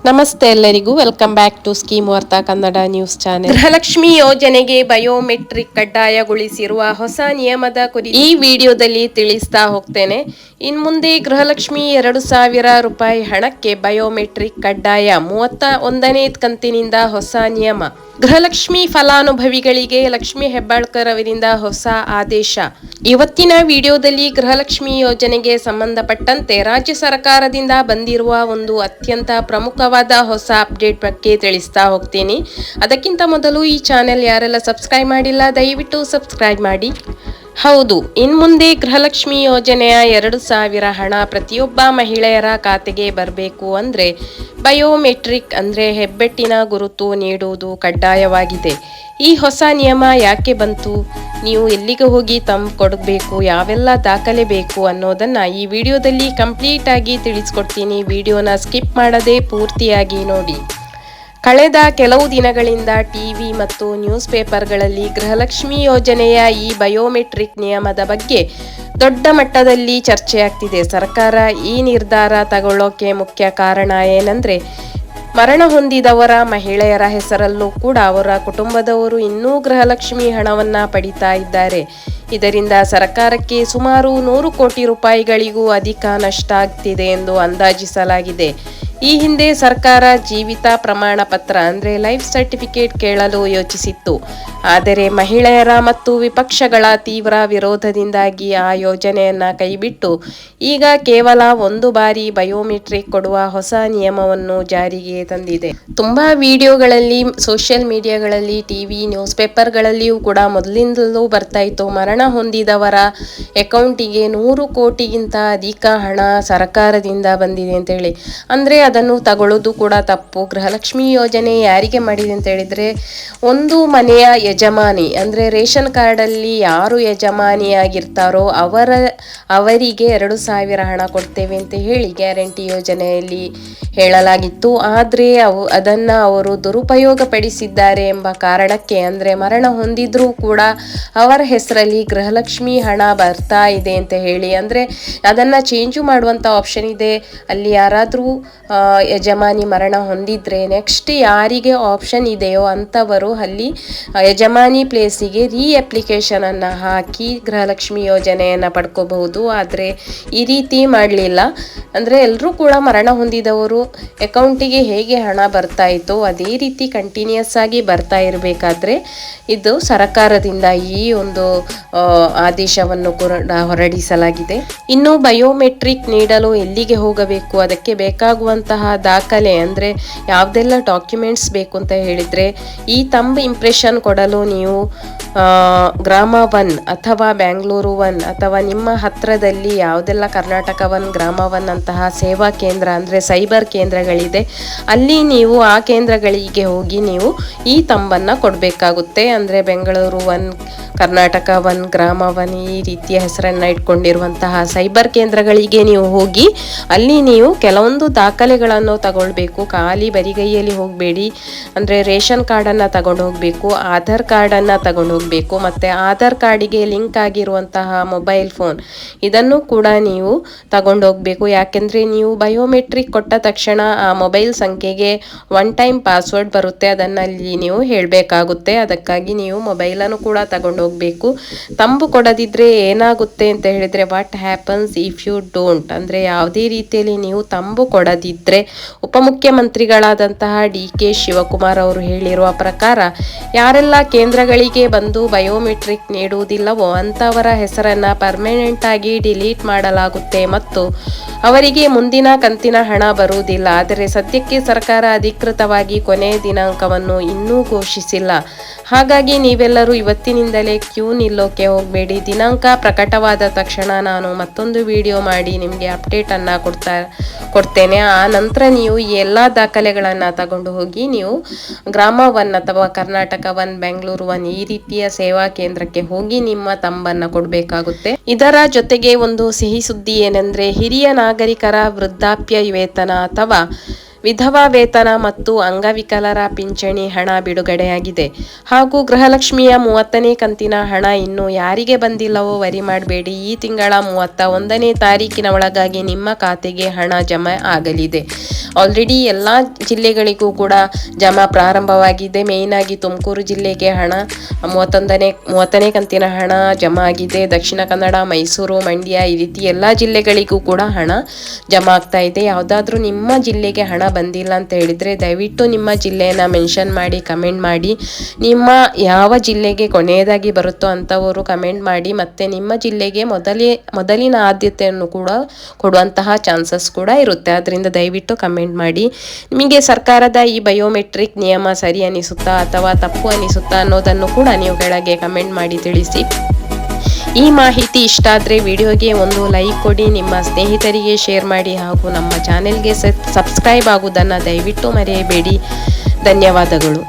ನಮಸ್ತೆ ಎಲ್ಲರಿಗೂ welcome back to scheme ವಾರ್ತಾ ಕನ್ನಡ ನ್ಯೂಸ್ ಚಾನೆಲ್. ಗೃಹಲಕ್ಷ್ಮಿ ಯೋಜನೆಗೆ ಬಯೋಮೆಟ್ರಿಕ್ ಕಡ್ಡಾಯಗೊಳಿಸಿರುವ ಹೊಸ ನಿಯಮದ ಕುರಿತು ಈ ವಿಡಿಯೋದಲ್ಲಿ ತಿಳಿಸ್ತಾ ಹೋಗ್ತೇನೆ. ಇನ್ ಮುಂದೆ ಗೃಹಲಕ್ಷ್ಮಿ 2,000 ರೂಪಾಯಿ ಹಣಕ್ಕೆ ಬಯೋಮೆಟ್ರಿಕ್ ಕಡ್ಡಾಯ 31ನೇ ಕಂತಿನಿಂದ ಹೊಸ ನಿಯಮ. ಗೃಹಲಕ್ಷ್ಮಿ ಫಲಾನುಭವಿಗಳಿಗೆ ಲಕ್ಷ್ಮಿ ಹೆಬ್ಬಾಳ್ಕರ್ ಅವರಿಂದ ಹೊಸ ಆದೇಶ. ಇವತ್ತಿನ ವಿಡಿಯೋದಲ್ಲಿ ಗೃಹಲಕ್ಷ್ಮಿ ಯೋಜನೆಗೆ ಸಂಬಂಧಪಟ್ಟಂತೆ ರಾಜ್ಯ ಸರ್ಕಾರದಿಂದ ಬಂದಿರುವ ಒಂದು ಅತ್ಯಂತ ಪ್ರಮುಖವಾದ ಹೊಸ ಅಪ್ಡೇಟ್ ಬಗ್ಗೆ ತಿಳಿಸ್ತಾ ಹೋಗ್ತೀನಿ. ಅದಕ್ಕಿಂತ ಮೊದಲು ಈ ಚಾನೆಲ್ ಯಾರೆಲ್ಲ ಸಬ್ಸ್ಕ್ರೈಬ್ ಮಾಡಿಲ್ಲ ದಯವಿಟ್ಟು ಸಬ್ಸ್ಕ್ರೈಬ್ ಮಾಡಿ. ಹೌದು, ಇನ್ಮುಂದೆ ಗೃಹಲಕ್ಷ್ಮಿ ಯೋಜನೆಯ 2,000 ಹಣ ಪ್ರತಿಯೊಬ್ಬ ಮಹಿಳೆಯರ ಖಾತೆಗೆ ಬರಬೇಕು ಅಂದರೆ ಬಯೋಮೆಟ್ರಿಕ್ ಅಂದರೆ ಹೆಬ್ಬೆಟ್ಟಿನ ಗುರುತು ನೀಡುವುದು ಕಡ್ಡಾಯವಾಗಿದೆ. ಈ ಹೊಸ ನಿಯಮ ಯಾಕೆ ಬಂತು, ನೀವು ಎಲ್ಲಿಗೆ ಹೋಗಿ ಕೊಡಬೇಕು, ಯಾವೆಲ್ಲ ದಾಖಲೆ ಬೇಕು ಅನ್ನೋದನ್ನು ಈ ವಿಡಿಯೋದಲ್ಲಿ ಕಂಪ್ಲೀಟ್ ಆಗಿ ತಿಳಿಸ್ಕೊಡ್ತೀನಿ. ವಿಡಿಯೋನ ಸ್ಕಿಪ್ ಮಾಡದೆ ಪೂರ್ತಿಯಾಗಿ ನೋಡಿ. ಕಳೆದ ಕೆಲವು ದಿನಗಳಿಂದ ಟಿವಿ ಮತ್ತು ನ್ಯೂಸ್ ಪೇಪರ್ಗಳಲ್ಲಿ ಗೃಹಲಕ್ಷ್ಮಿ ಯೋಜನೆಯ ಈ ಬಯೋಮೆಟ್ರಿಕ್ ನಿಯಮದ ಬಗ್ಗೆ ದೊಡ್ಡ ಮಟ್ಟದಲ್ಲಿ ಚರ್ಚೆಯಾಗ್ತಿದೆ. ಸರ್ಕಾರ ಈ ನಿರ್ಧಾರ ತಗೊಳ್ಳೋಕೆ ಮುಖ್ಯ ಕಾರಣ ಏನಂದರೆ, ಮರಣ ಹೊಂದಿದವರ ಮಹಿಳೆಯರ ಹೆಸರಲ್ಲೂ ಕೂಡ ಅವರ ಕುಟುಂಬದವರು ಇನ್ನೂ ಗೃಹಲಕ್ಷ್ಮಿ ಹಣವನ್ನು ಪಡಿತಾ ಇದ್ದಾರೆ. ಇದರಿಂದ ಸರ್ಕಾರಕ್ಕೆ ಸುಮಾರು 100 ಕೋಟಿ ರೂಪಾಯಿಗಳಿಗೂ ಅಧಿಕ ನಷ್ಟ ಆಗ್ತಿದೆ ಎಂದು ಅಂದಾಜಿಸಲಾಗಿದೆ. ಈ ಹಿಂದೆ ಸರ್ಕಾರ ಜೀವಿತ ಪ್ರಮಾಣ ಪತ್ರ ಅಂದರೆ ಲೈಫ್ ಸರ್ಟಿಫಿಕೇಟ್ ಕೇಳಲು ಯೋಚಿಸಿತ್ತು. ಆದರೆ ಮಹಿಳೆಯರ ಮತ್ತು ವಿಪಕ್ಷಗಳ ತೀವ್ರ ವಿರೋಧದಿಂದಾಗಿ ಆ ಯೋಜನೆಯನ್ನು ಕೈಬಿಟ್ಟು ಈಗ ಕೇವಲ ಒಂದು ಬಾರಿ ಬಯೋಮೆಟ್ರಿಕ್ ಕೊಡುವ ಹೊಸ ನಿಯಮವನ್ನು ಜಾರಿಗೆ ತಂದಿದೆ. ತುಂಬ ವಿಡಿಯೋಗಳಲ್ಲಿ, ಸೋಷಿಯಲ್ ಮೀಡಿಯಾಗಳಲ್ಲಿ, ಟಿವಿ, ನ್ಯೂಸ್ ಪೇಪರ್ಗಳಲ್ಲಿಯೂ ಕೂಡ ಮೊದಲಿಂದಲೂ ಬರ್ತಾ ಇತ್ತು, ಮರಣ ಹೊಂದಿದವರ ಅಕೌಂಟಿಗೆ 100 ಕೋಟಿಗಿಂತ ಅಧಿಕ ಹಣ ಸರ್ಕಾರದಿಂದ ಬಂದಿದೆ ಅಂತೇಳಿ. ಅಂದರೆ ಅದನ್ನು ತಗೊಳ್ಳೋದು ಕೂಡ ತಪ್ಪು. ಗೃಹಲಕ್ಷ್ಮಿ ಯೋಜನೆ ಯಾರಿಗೆ ಮಾಡಿದೆ ಅಂತ ಹೇಳಿದರೆ, ಒಂದು ಮನೆಯ ಯಜಮಾನಿ ಅಂದರೆ ರೇಷನ್ ಕಾರ್ಡಲ್ಲಿ ಯಾರು ಯಜಮಾನಿಯಾಗಿರ್ತಾರೋ ಅವರಿಗೆ 2,000 ಹಣ ಕೊಡ್ತೇವೆ ಅಂತ ಹೇಳಿ ಗ್ಯಾರಂಟಿ ಯೋಜನೆಯಲ್ಲಿ ಹೇಳಲಾಗಿತ್ತು. ಆದರೆ ಅದನ್ನು ಅವರು ದುರುಪಯೋಗ ಪಡಿಸಿದ್ದಾರೆ ಎಂಬ ಕಾರಣಕ್ಕೆ, ಅಂದರೆ ಮರಣ ಹೊಂದಿದ್ರೂ ಕೂಡ ಅವರ ಹೆಸರಲ್ಲಿ ಗೃಹಲಕ್ಷ್ಮಿ ಹಣ ಬರ್ತಾ ಇದೆ ಅಂತ ಹೇಳಿ, ಅಂದರೆ ಅದನ್ನು ಚೇಂಜು ಮಾಡುವಂಥ ಆಪ್ಷನ್ ಇದೆ. ಅಲ್ಲಿ ಯಾರಾದರೂ ಯಜಮಾನಿ ಮರಣ ಹೊಂದಿದ್ರೆ ನೆಕ್ಸ್ಟ್ ಯಾರಿಗೆ ಆಪ್ಷನ್ ಇದೆಯೋ ಅಂಥವರು ಅಲ್ಲಿ ಯಜಮಾನಿ ಪ್ಲೇಸಿಗೆ ಅಪ್ಲಿಕೇಶನನ್ನು ಹಾಕಿ ಗೃಹಲಕ್ಷ್ಮಿ ಯೋಜನೆಯನ್ನು ಪಡ್ಕೋಬಹುದು. ಆದರೆ ಈ ರೀತಿ ಮಾಡಲಿಲ್ಲ. ಅಂದರೆ ಎಲ್ಲರೂ ಕೂಡ ಮರಣ ಹೊಂದಿದವರು ಅಕೌಂಟಿಗೆ ಹೇಗೆ ಹಣ ಬರ್ತಾ ಇತ್ತೋ ಅದೇ ರೀತಿ ಕಂಟಿನ್ಯೂಸ್ ಆಗಿ ಬರ್ತಾ ಇರಬೇಕಾದ್ರೆ ಇದು ಸರ್ಕಾರದಿಂದ ಈ ಒಂದು ಆದೇಶವನ್ನು ಹೊರಡಿಸಲಾಗಿದೆ. ಇನ್ನು ಬಯೋಮೆಟ್ರಿಕ್ ನೀಡಲು ಎಲ್ಲಿಗೆ ಹೋಗಬೇಕು, ಅದಕ್ಕೆ ಬೇಕಾಗುವಂತಹ ದಾಖಲೆ ಅಂದರೆ ಯಾವುದೆಲ್ಲ ಡಾಕ್ಯುಮೆಂಟ್ಸ್ ಬೇಕು ಅಂತ ಹೇಳಿದರೆ, ಈ ಥಂಬ್ ಇಂಪ್ರೆಷನ್ ಕೊಡಲು ನೀವು ಗ್ರಾಮ 1 ಅಥವಾ ಬ್ಯಾಂಗ್ಳೂರು 1 ಅಥವಾ ನಿಮ್ಮ ಹತ್ತಿರದಲ್ಲಿ ಯಾವುದೆಲ್ಲ ಕರ್ನಾಟಕ 1, ಗ್ರಾಮ 1 ಅಂತಹ ಸೇವಾ ಕೇಂದ್ರ ಅಂದರೆ ಸೈಬರ್ ಕೇಂದ್ರಗಳಿದೆ, ಅಲ್ಲಿ ನೀವು ಆ ಕೇಂದ್ರಗಳಿಗೆ ಹೋಗಿ ನೀವು ಈ ಥಂಬನ್ನು ಕೊಡಬೇಕಾಗುತ್ತೆ. ಅಂದರೆ ಬೆಂಗಳೂರು 1, ಕರ್ನಾಟಕ 1, ಗ್ರಾಮ 1 ಈ ರೀತಿಯ ಹೆಸರನ್ನು ಇಟ್ಕೊಂಡಿರುವಂತಹ ಸೈಬರ್ ಕೇಂದ್ರಗಳಿಗೆ ನೀವು ಹೋಗಿ ಅಲ್ಲಿ ನೀವು ಕೆಲವೊಂದು ದಾಖಲೆಗಳನ್ನು ತಗೊಳ್ಬೇಕು. ಖಾಲಿ ಬರಿಗೈಯಲ್ಲಿ ಹೋಗಬೇಡಿ. ಅಂದರೆ ರೇಷನ್ ಕಾರ್ಡನ್ನು ತಗೊಂಡು ಹೋಗಬೇಕು, ಆಧಾರ್ ಕಾರ್ಡನ್ನು ತಗೊಂಡು ಹೋಗಬೇಕು, ಮತ್ತು ಆಧಾರ್ ಕಾರ್ಡಿಗೆ ಲಿಂಕ್ ಆಗಿರುವಂತಹ ಮೊಬೈಲ್ ಫೋನ್ ಇದನ್ನು ಕೂಡ ನೀವು ತಗೊಂಡು ಹೋಗಬೇಕು. ಯಾಕೆಂದರೆ ನೀವು ಬಯೋಮೆಟ್ರಿಕ್ ಕೊಟ್ಟ ತಕ್ಷಣ ಆ ಮೊಬೈಲ್ ಸಂಖ್ಯೆಗೆ 1 ಟೈಮ್ ಪಾಸ್ವರ್ಡ್ ಬರುತ್ತೆ, ಅದನ್ನು ಅಲ್ಲಿ ನೀವು ಹೇಳಬೇಕಾಗುತ್ತೆ. ಅದಕ್ಕಾಗಿ ನೀವು ಮೊಬೈಲನ್ನು ಕೂಡ ತಗೊಂಡು ಹೋಗಬೇಕು. ತಂಬು ಕೊಡದಿದ್ದರೆ ಏನಾಗುತ್ತೆ ಅಂತ ಹೇಳಿದರೆ, what happens if you don't, ಅಂದರೆ ಯಾವುದೇ ರೀತಿಯಲ್ಲಿ ನೀವು ತಂಬು ಕೊಡದಿದ್ದರೆ ಉಪಮುಖ್ಯಮಂತ್ರಿಗಳಾದಂತಹ DK ಶಿವಕುಮಾರ್ ಅವರು ಹೇಳಿರುವ ಪ್ರಕಾರ ಯಾರೆಲ್ಲ ಕೇಂದ್ರಗಳಿಗೆ ಬಂದು ಬಯೋಮೆಟ್ರಿಕ್ ನೀಡುವುದಿಲ್ಲವೋ ಅಂಥವರ ಹೆಸರನ್ನು ಪರ್ಮನೆಂಟ್ ಆಗಿ ಡಿಲೀಟ್ ಮಾಡಲಾಗುತ್ತೆ ಮತ್ತು ಅವರಿಗೆ ಮುಂದಿನ ಕಂತಿನ ಹಣ ಬರುವುದಿಲ್ಲ. ಆದರೆ ಸದ್ಯಕ್ಕೆ ಸರ್ಕಾರ ಅಧಿಕೃತವಾಗಿ ಕೊನೆಯ ದಿನಾಂಕವನ್ನು ಇನ್ನೂ ಘೋಷಿಸಿಲ್ಲ. ಹಾಗಾಗಿ ನೀವೆಲ್ಲರೂ ಇವತ್ತಿನಿಂದಲೇ ಕ್ಯೂ ನಿಲ್ಲೋಕೆ ಹೋಗಬೇಡಿ. ದಿನಾಂಕ ಪ್ರಕಟವಾದ ತಕ್ಷಣ ನಾನು ಮತ್ತೊಂದು ವಿಡಿಯೋ ಮಾಡಿ ನಿಮಗೆ ಅಪ್ಡೇಟನ್ನು ಕೊಡ್ತೇನೆ. ಆ ನಂತರ ನೀವು ಈ ಎಲ್ಲ ದಾಖಲೆಗಳನ್ನು ತಗೊಂಡು ಹೋಗಿ ನೀವು ಗ್ರಾಮ 1 ಅಥವಾ ಕರ್ನಾಟಕ 1, ಬೆಂಗಳೂರು 1 ಈ ರೀತಿಯ ಸೇವಾ ಕೇಂದ್ರಕ್ಕೆ ಹೋಗಿ ನಿಮ್ಮ ತಂಬನ್ನು ಕೊಡಬೇಕಾಗುತ್ತೆ. ಇದರ ಜೊತೆಗೆ ಒಂದು ಸಿಹಿ ಸುದ್ದಿ ಏನೆಂದರೆ, ಹಿರಿಯ ನಾಗರಿಕರ ವೃದ್ಧಾಪ್ಯ ವೇತನ ಅಥವಾ ವಿಧವಾ ವೇತನ ಮತ್ತು ಅಂಗವಿಕಲರ ಪಿಂಚಣಿ ಹಣ ಬಿಡುಗಡೆಯಾಗಿದೆ. ಹಾಗೂ ಗೃಹಲಕ್ಷ್ಮಿಯ 30ನೇ ಕಂತಿನ ಹಣ ಇನ್ನು ಯಾರಿಗೆ ಬಂದಿಲ್ಲವೋ ವರಿ ಮಾಡಬೇಡಿ. ಈ ತಿಂಗಳ 31ನೇ ತಾರೀಕಿನ ಒಳಗಾಗಿ ನಿಮ್ಮ ಖಾತೆಗೆ ಹಣ ಜಮಾ ಆಗಲಿದೆ. ಆಲ್ರೆಡಿ ಎಲ್ಲ ಜಿಲ್ಲೆಗಳಿಗೂ ಕೂಡ ಜಮಾ ಪ್ರಾರಂಭವಾಗಿದೆ. ಮೇಯ್ನ್ ಆಗಿ ತುಮಕೂರು ಜಿಲ್ಲೆಗೆ ಹಣ 30ನೇ ಕಂತಿನ ಹಣ ಜಮಾ ಆಗಿದೆ. ದಕ್ಷಿಣ ಕನ್ನಡ, ಮೈಸೂರು, ಮಂಡ್ಯ ಈ ರೀತಿ ಎಲ್ಲ ಜಿಲ್ಲೆಗಳಿಗೂ ಕೂಡ ಹಣ ಜಮಾ ಆಗ್ತಾ ಇದೆ. ಯಾವುದಾದ್ರೂ ನಿಮ್ಮ ಜಿಲ್ಲೆಗೆ ಹಣ ಬಂದಿಲ್ಲ ಅಂತ ಹೇಳಿದರೆ ದಯವಿಟ್ಟು ನಿಮ್ಮ ಜಿಲ್ಲೆಯನ್ನು ಮೆನ್ಷನ್ ಮಾಡಿ ಕಮೆಂಟ್ ಮಾಡಿ. ನಿಮ್ಮ ಯಾವ ಜಿಲ್ಲೆಗೆ ಕೊನೆಯದಾಗಿ ಬರುತ್ತೋ ಅಂಥವರು ಕಮೆಂಟ್ ಮಾಡಿ. ಮತ್ತು ನಿಮ್ಮ ಜಿಲ್ಲೆಗೆ ಮೊದಲಿನ ಆದ್ಯತೆಯನ್ನು ಕೂಡ ಕೊಡುವಂತಹ ಚಾನ್ಸಸ್ ಕೂಡ ಇರುತ್ತೆ. ಅದರಿಂದ ದಯವಿಟ್ಟು ಕಮೆಂಟ್ ಮಾಡಿ. ನಿಮಗೆ ಸರ್ಕಾರದ ಈ ಬಯೋಮೆಟ್ರಿಕ್ ನಿಯಮ ಸರಿ ಅನಿಸುತ್ತಾ ಅಥವಾ ತಪ್ಪು ಅನಿಸುತ್ತಾ ಅನ್ನೋದನ್ನು ಕೂಡ ನೀವು ಕೆಳಗೆ ಕಮೆಂಟ್ ಮಾಡಿ ತಿಳಿಸಿ. ಈ ಮಾಹಿತಿ ಇಷ್ಟ ಆದರೆ ವಿಡಿಯೋಗೆ ಒಂದು ಲೈಕ್ ಕೊಡಿ, ನಿಮ್ಮ ಸ್ನೇಹಿತರಿಗೆ ಶೇರ್ ಮಾಡಿ ಹಾಗೂ ನಮ್ಮ ಚಾನೆಲ್ಗೆ ಸಬ್ಸ್ಕ್ರೈಬ್ ಆಗುವುದನ್ನು ದಯವಿಟ್ಟು ಮರೆಯಬೇಡಿ. ಧನ್ಯವಾದಗಳು.